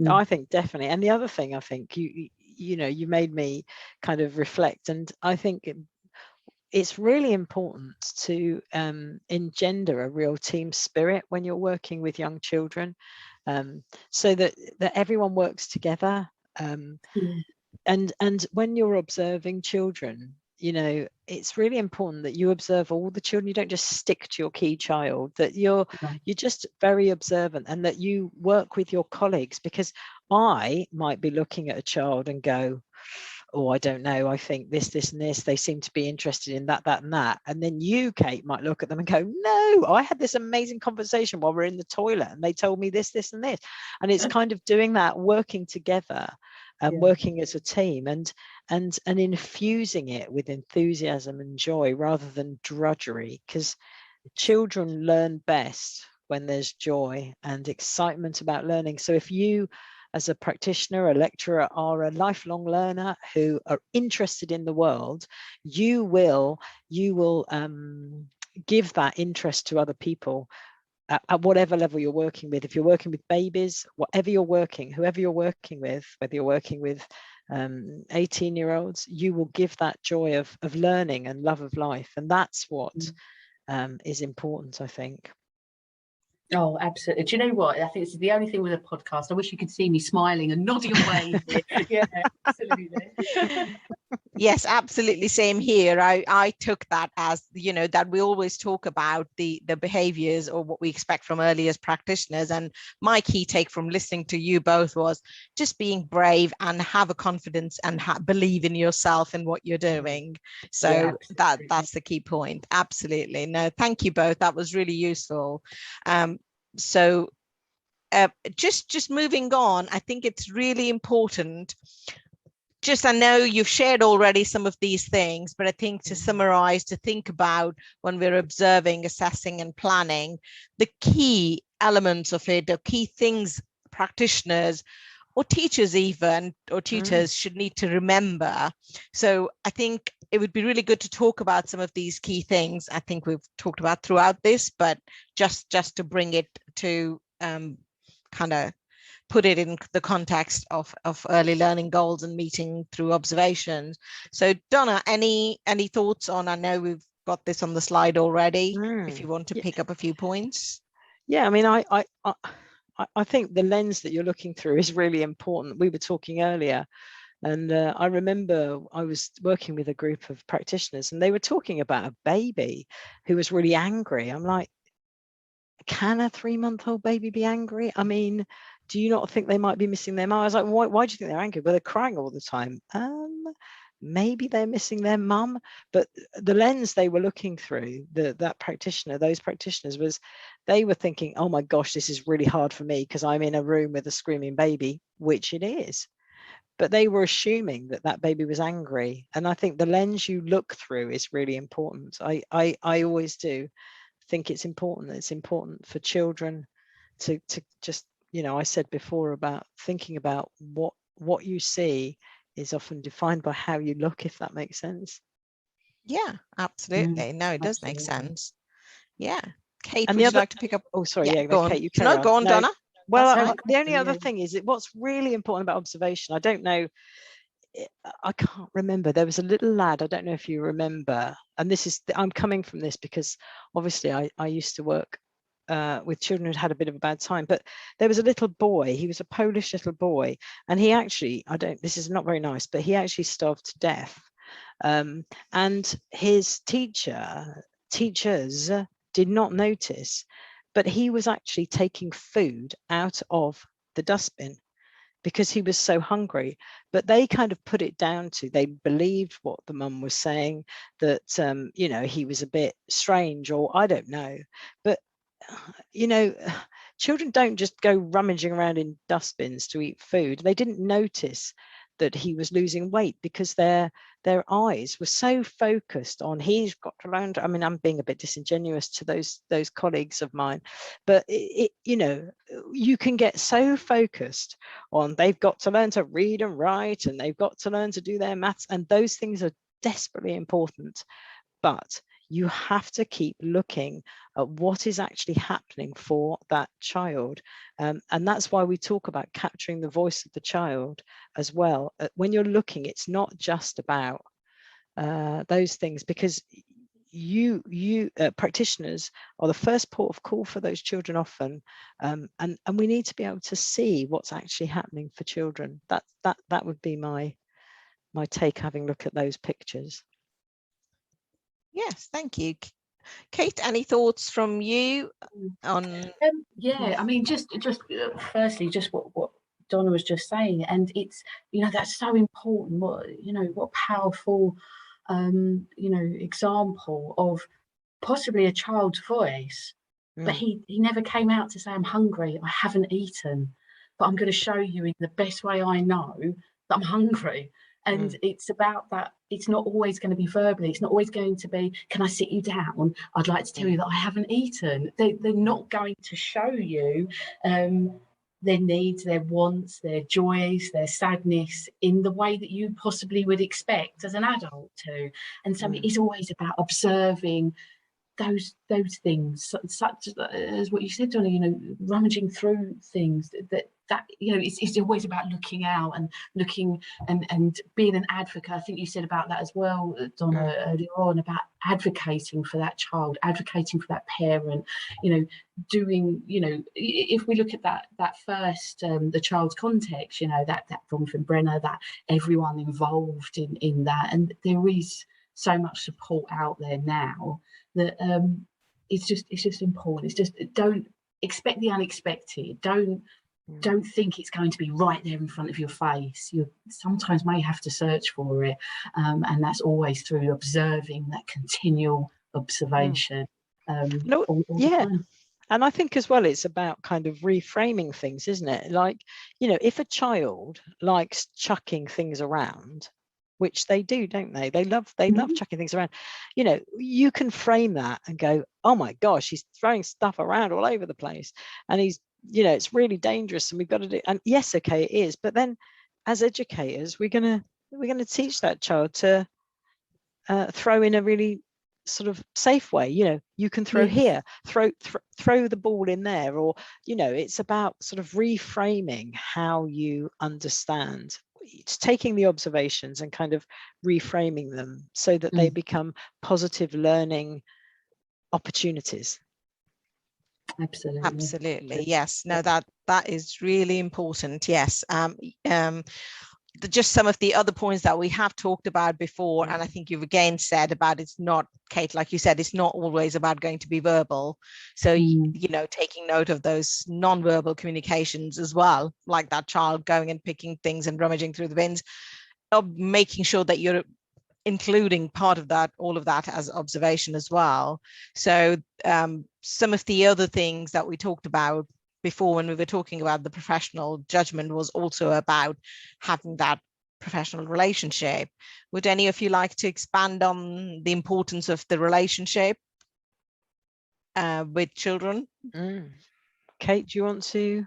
I think definitely. And the other thing, I think you made me kind of reflect, and I think it's really important to engender a real team spirit when you're working with young children, so that everyone works together. And when you're observing children, it's really important that you observe all the children. You don't just stick to your key child, that you're just very observant, and that you work with your colleagues, because I might be looking at a child and go, oh, I don't know, I think this and this, they seem to be interested in that and that. And then you, Kate, might look at them and go, no, I had this amazing conversation while we're in the toilet and they told me this and this. And it's kind of doing that, working together and working as a team, and infusing it with enthusiasm and joy rather than drudgery, because children learn best when there's joy and excitement about learning. So if you, as a practitioner, a lecturer, are a lifelong learner who are interested in the world, you will give that interest to other people at whatever level you're working with. If you're working with babies, whoever you're working with, whether you're working with 18-year-olds, you will give that joy of learning and love of life. And that's what is important, I think. Oh, absolutely. Do you know what? I think it's the only thing with a podcast. I wish you could see me smiling and nodding away. Yeah, absolutely. Yes, absolutely. Same here. I took that as, that we always talk about the behaviors or what we expect from early as practitioners. And my key take from listening to you both was just being brave and have a confidence and believe in yourself and what you're doing. So that's the key point. Absolutely. No, thank you both. That was really useful. So just moving on, I think it's really important. I know you've shared already some of these things, but I think to summarize, to think about when we're observing, assessing and planning, the key elements of it, the key things practitioners or teachers even, or tutors should need to remember. So I think it would be really good to talk about some of these key things. I think we've talked about throughout this, but just to bring it to kind of put it in the context of early learning goals and meeting through observations. So Donna, any thoughts on, I know we've got this on the slide already, if you want to pick up a few points. Yeah, I mean, I think the lens that you're looking through is really important. We were talking earlier, and I remember I was working with a group of practitioners and they were talking about a baby who was really angry. I'm like, can a 3-month-old baby be angry? I mean, do you not think they might be missing their mind? I was like, why do you think they're angry? Well, they're crying all the time. maybe they're missing their mum. But the lens they were looking through, those practitioners, was they were thinking, oh my gosh, this is really hard for me because I'm in a room with a screaming baby, which it is. But they were assuming that baby was angry. And I think the lens you look through is really important. I always do think it's important. It's important for children to just, I said before about thinking about what you see is often defined by how you look, if that makes sense. Yeah, absolutely. No, it does make sense. Yeah. Kate, would you like to pick up? Oh, sorry. Yeah, go on. Kate, you carry on. Go on, Donna. Well, the only other thing is what's really important about observation, I don't know, I can't remember. There was a little lad, I don't know if you remember, and I'm coming from this because obviously I used to work with children who'd had a bit of a bad time, but there was a little boy, he was a Polish little boy, and he actually, this is not very nice, but he actually starved to death. And his teachers did not notice, but he was actually taking food out of the dustbin because he was so hungry. But they kind of put it down to, they believed what the mum was saying, that he was a bit strange, or I don't know. But children don't just go rummaging around in dustbins to eat food. They didn't notice that he was losing weight because their eyes were so focused on, he's got to learn to, I'm being a bit disingenuous to those colleagues of mine, but you can get so focused on, they've got to learn to read and write, and they've got to learn to do their maths, and those things are desperately important. But you have to keep looking at what is actually happening for that child. And that's why we talk about capturing the voice of the child as well. When you're looking, it's not just about those things, because you practitioners are the first port of call for those children often. And we need to be able to see what's actually happening for children. That would be my take, having looked at those pictures. Yes, thank you. Kate, any thoughts from you on? Just firstly, just what Donna was just saying, and it's that's so important. What powerful example of possibly a child's voice, but he never came out to say, I'm hungry, I haven't eaten, but I'm going to show you in the best way I know that I'm hungry. And it's about that. It's not always going to be verbally. It's not always going to be, can I sit you down? I'd like to tell you that I haven't eaten. They're not going to show you their needs, their wants, their joys, their sadness in the way that you possibly would expect as an adult to. And so it is always about observing those things, such as what you said, Donna, rummaging through things that it's always about looking out and looking and being an advocate. I think you said about that as well, Donna, earlier on, about advocating for that child, advocating for that parent, doing, if we look at that first, the child's context, that Jonathan Brenner, that everyone involved in that, and there is so much support out there now that it's just important. It's just, don't expect the unexpected. Don't think it's going to be right there in front of your face. You sometimes may have to search for it, and that's always through observing, that continual observation. All the time. And I think as well, it's about kind of reframing things, isn't it? Like, if a child likes chucking things around, which they do, don't they? They love chucking things around. You can frame that and go, oh my gosh, he's throwing stuff around all over the place, and he's, it's really dangerous, and we've got to do. And yes, okay, it is. But then, as educators, we're gonna teach that child to throw in a really sort of safe way. You can throw here, throw the ball in there, or it's about sort of reframing how you understand. It's taking the observations and kind of reframing them so that they become positive learning opportunities. Absolutely. Yes. No, that is really important. Yes. Just some of the other points that we have talked about before, and I think you've again said about, it's not, Kate, like you said, it's not always about going to be verbal. So taking note of those non-verbal communications as well, like that child going and picking things and rummaging through the bins. of making sure that you're including part of that, all of that as observation as well. So some of the other things that we talked about before when we were talking about the professional judgment was also about having that professional relationship. Would any of you like to expand on the importance of the relationship with children? Kate, do you want to?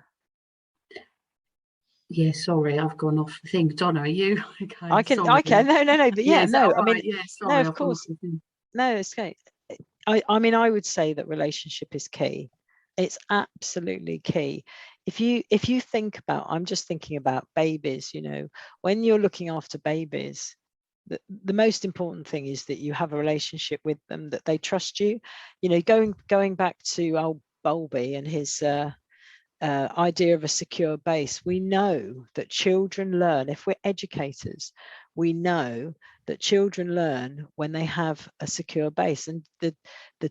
Yeah, sorry, I've gone off the thing. Donna, are you okay? I can. Sorry. No, but yeah, no, I mean, yeah, sorry, no, of I've gone off course, the thing. no, it's okay. I mean, I would say that relationship is key. It's absolutely key. If you think about, I'm just thinking about babies, you know, when you're looking after babies, the most important thing is that you have a relationship with them, that they trust you. You know, going back to old Bowlby and his idea of a secure base, we know that children learn, if we're educators, we know that children learn when they have a secure base, and the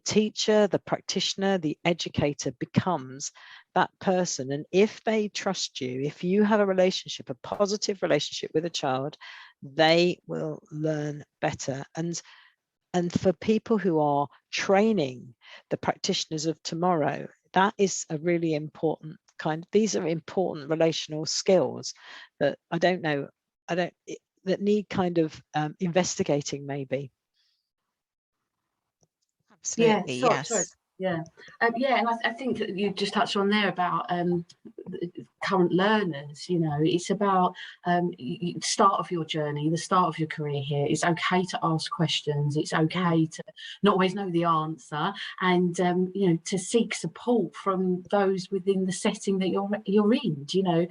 teacher, the practitioner, the educator becomes that person. And if they trust you, if you have a relationship, a positive relationship with a child, they will learn better. And for people who are training the practitioners of tomorrow, that is a really important these are important relational skills that that need kind of investigating maybe. Absolutely, yeah, yes. sorry. Yeah, and I think that you just touched on there about current learners. You know, it's about start of your journey, the start of your career here. It's okay to ask questions. It's okay to not always know the answer, and you know, to seek support from those within the setting that you're in. You know,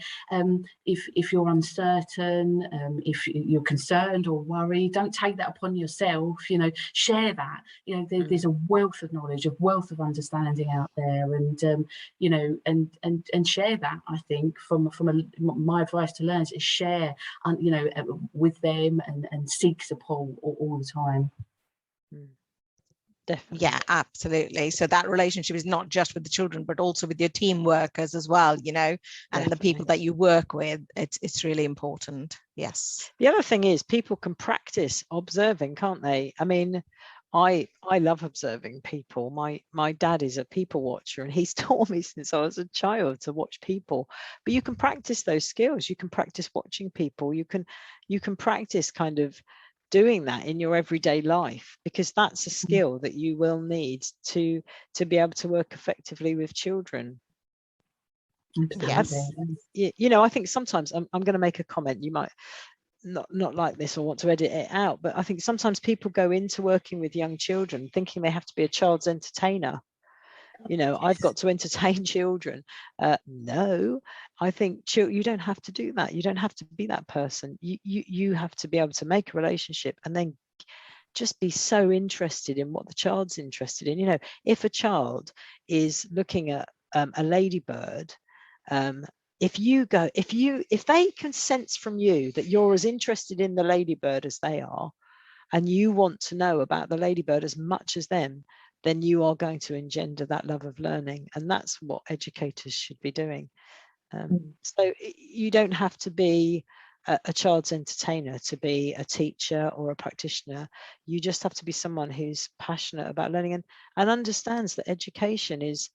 if you're uncertain, if you're concerned or worried, don't take that upon yourself. You know, share that. You know, there's a wealth of knowledge, a wealth of understanding out there, and you know, and share that. I think my advice to learners is share, you know, with them and seek support all the time. Definitely. Yeah, absolutely. So that relationship is not just with the children, but also with your team workers as well, you know, and Definitely. the people that you work with. It's really important. Yes. The other thing is people can practice observing, can't they? I mean, I love observing people. My dad is a people watcher, and he's taught me since I was a child to watch people. But you can practice those skills. You can practice watching people. You can practice kind of doing that in your everyday life, because that's a skill that you will need to be able to work effectively with children. Yes. You know, I think sometimes I'm going to make a comment. You might not like this or want to edit it out, but I think sometimes people go into working with young children thinking they have to be a child's entertainer. You know, I've got to entertain children. No, I think you don't have to do that. You don't have to be that person. You have to be able to make a relationship and then just be so interested in what the child's interested in. You know, if a child is looking at a ladybird, if they can sense from you that you're as interested in the ladybird as they are, and you want to know about the ladybird as much as them, then you are going to engender that love of learning. And that's what educators should be doing. So you don't have to be a child's entertainer to be a teacher or a practitioner. You just have to be someone who's passionate about learning and understands that education is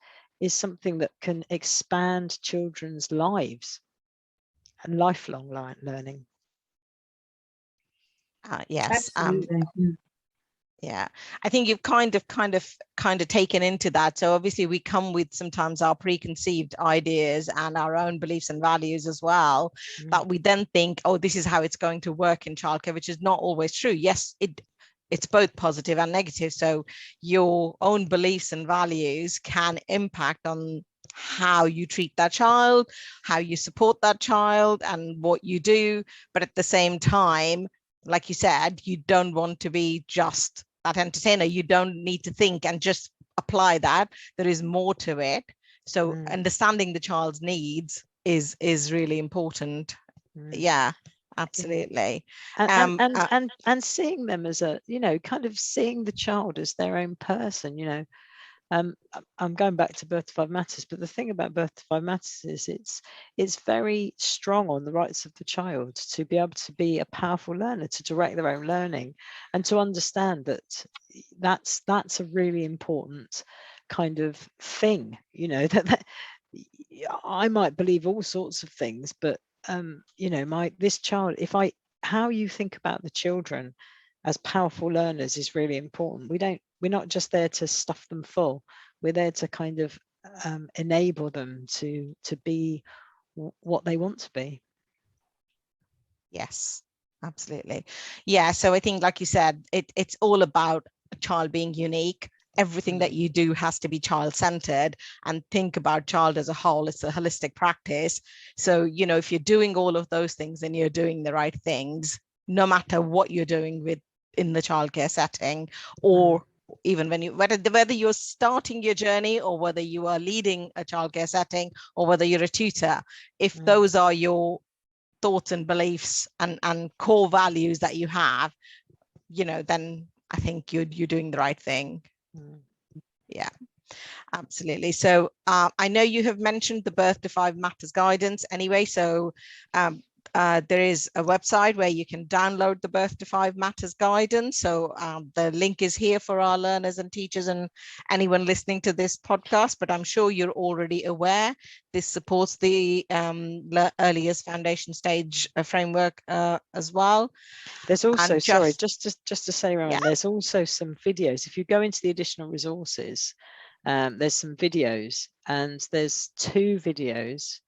something that can expand children's lives and lifelong learning. Yes. Absolutely. Yeah, I think you've kind of taken into that. So obviously we come with sometimes our preconceived ideas and our own beliefs and values as well, that we then think, oh, this is how it's going to work in childcare, which is not always true. Yes, it's both positive and negative. So your own beliefs and values can impact on how you treat that child, how you support that child, and what you do. But at the same time, like you said, you don't want to be just that entertainer. You don't need to think and just apply that. There is more to it. So understanding the child's needs is really important. Yeah, absolutely. And seeing them as a, you know, kind of seeing the child as their own person, you know. I'm going back to Birth to Five Matters, but the thing about Birth to Five Matters is it's very strong on the rights of the child to be able to be a powerful learner, to direct their own learning, and to understand that that's a really important kind of thing, you know, that I might believe all sorts of things, but you know, this child, how you think about the children as powerful learners is really important. We're not just there to stuff them full. We're there to kind of enable them to be what they want to be. Yes, absolutely. Yeah, so I think, like you said, it's all about a child being unique. Everything that you do has to be child-centered, and think about child as a whole. It's a holistic practice. So, you know, if you're doing all of those things, then you're doing the right things, no matter what you're doing in the childcare setting, or even when whether you're starting your journey, or whether you are leading a childcare setting, or whether you're a tutor. If those are your thoughts and beliefs and core values that you have, you know, then I think you're doing the right thing. Yeah, absolutely. So I know you have mentioned the Birth to Five Matters guidance anyway, so there is a website where you can download the Birth to Five Matters guidance. So the link is here for our learners and teachers and anyone listening to this podcast, but I'm sure you're already aware this supports the earliest foundation stage framework as well. There's also, sorry, just to say, Rowan, yeah. There's also some videos. If you go into the additional resources, there's some videos, and there's 2 videos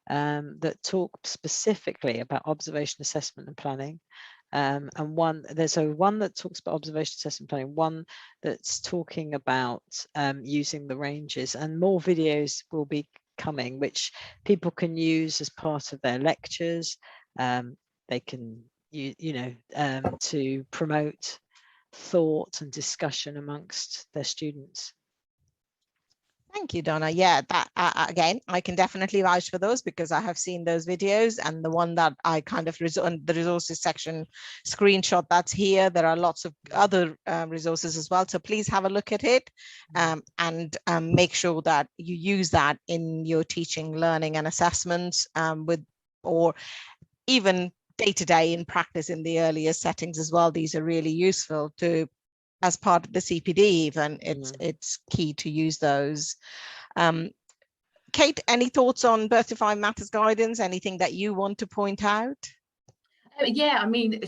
that talk specifically about observation, assessment and planning. And there's one that talks about observation, assessment, planning, one that's talking about using the ranges, and more videos will be coming, which people can use as part of their lectures. They can, to promote thought and discussion amongst their students. Thank you, Donna. Yeah, that again, I can definitely vouch for those, because I have seen those videos, and the one that I kind of the resources section screenshot that's here. There are lots of other resources as well. So please have a look at it and make sure that you use that in your teaching, learning and assessments or even day-to-day in practice in the earlier settings as well. These are really useful as part of the CPD even. It's key to use those. Kate, any thoughts on Birth to Five Matters guidance? Anything that you want to point out? Yeah, I mean,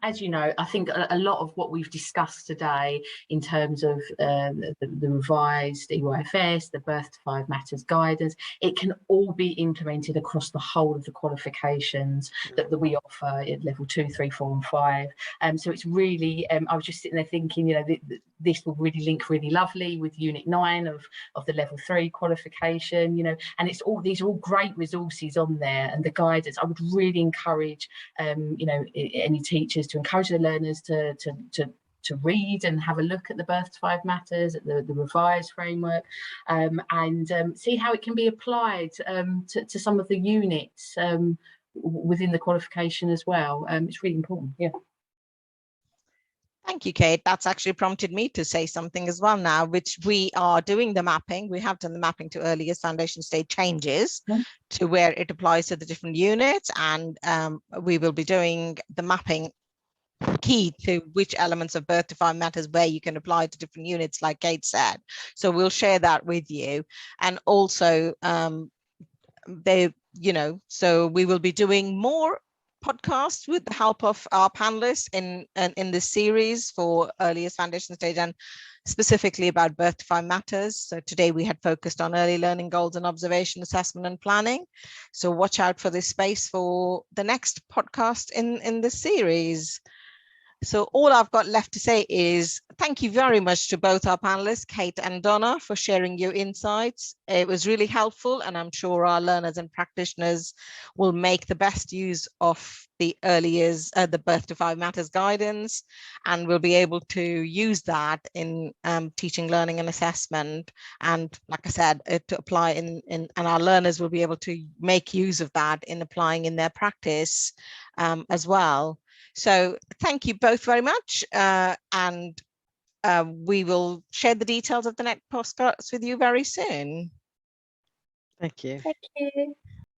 as you know, I think a lot of what we've discussed today in terms of the revised EYFS, the Birth to Five Matters guidance, it can all be implemented across the whole of the qualifications that we offer at level 2, 3, 4 and 5. So it's really, I was just sitting there thinking, you know, this will really link really lovely with Unit 9 of the level 3 qualification, you know, and these are all great resources on there, and the guidance. I would really encourage you know, any teachers to encourage their learners to read and have a look at the Birth to Five Matters, at the revised framework, and see how it can be applied to some of the units within the qualification as well. It's really important. Yeah. Thank you, Kate. That's actually prompted me to say something as well now, which we are doing the mapping. We have done the mapping to earliest foundation stage changes to where it applies to the different units. And we will be doing the mapping key to which elements of Birth to Five Matters where you can apply to different units, like Kate said. So we'll share that with you. And also so we will be doing more podcasts with the help of our panelists in this series for earliest foundation stage, and specifically about Birth to Five Matters. So today we had focused on early learning goals and observation, assessment and planning. So watch out for this space for the next podcast in this series. So all I've got left to say is thank you very much to both our panelists, Kate and Donna, for sharing your insights. It was really helpful, and I'm sure our learners and practitioners will make the best use of the the Birth to Five Matters guidance, and will be able to use that in teaching, learning and assessment. And like I said, to apply and our learners will be able to make use of that in applying in their practice as well. So thank you both very much. And we will share the details of the next postcards with you very soon. Thank you. Thank you.